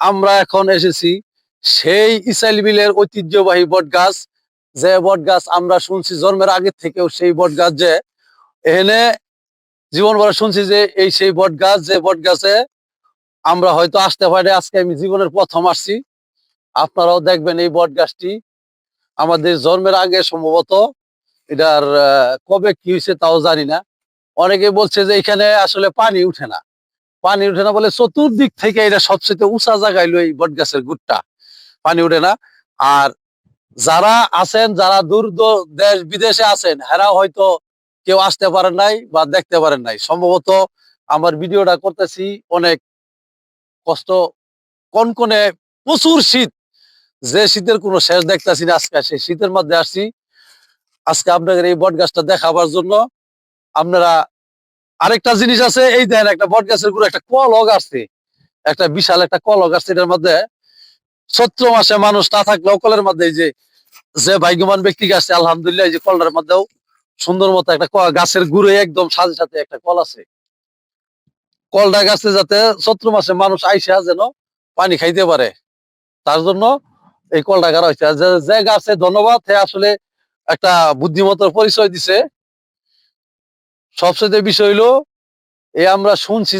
আমরা এখন এসেছি সেই ইসাইল বিলের ঐতিহ্যবাহী বট গাছ, যে বট গাছ আমরা শুনছি জন্মের আগে থেকেও, সেই বট গাছ যে এখানে জীবন ভরা শুনছি যে এই সেই বট গাছ, যে বট গাছে আমরা হয়তো আসতে পারি। আজকে আমি জীবনের প্রথম আসছি। আপনারাও দেখবেন এই বট গাছটি আমাদের জন্মের আগে সম্ভবত, এটার কবে কি হয়েছে তাও জানি না। অনেকে বলছে যে এখানে আসলে পানি উঠে না, পানি উঠে না বলে চতুর্দিক থেকে এটা সবচেয়ে উঁচা জায়গায় এই বট গাছের গুড়টা, পানি উঠে না। আর যারা আছেন, যারা দূর দেশ বিদেশে আছেন, এরা হয়তো কেউ আসতে পারেন নাই বা দেখতে পারেন নাই সম্ভবত। আমার ভিডিওটা করতেছি অনেক কষ্ট, কনকনে প্রচুর শীত, যে শীতের কোনো শেষ দেখতেছি না। আজকে সেই শীতের মধ্যে আসছি আজকে আপনাদের এই বট গাছটা দেখাবার জন্য। আপনারা আরেকটা জিনিস আছে, এই দেখেন একটা বট গাছের গুলো একটা কলও আসছে, একটা বিশাল একটা কলও আসছে। এটার মধ্যে চৈত্র মাসে মানুষ না থাকলেও কলের মধ্যে এই যে যে ভাগ্যবান ব্যক্তি গাছে আলহামদুলিল্লাহ, এই যে কলটার মধ্যেও সুন্দর মতো একটা গাছের গুড়ে একদম সাথে সাথে একটা কল আছে। কলটা গাছে যাতে চৈত্র মাসে মানুষ আইসা যেন পানি খাইতে পারে, তার জন্য এই কলটা গাড়া হয়েছে। যে গাছে ধন্যবাদ, হে আসলে একটা বুদ্ধিমত্তার পরিচয় দিছে। সবচেয়ে বিষয় হইলো এই আমরা শুনছি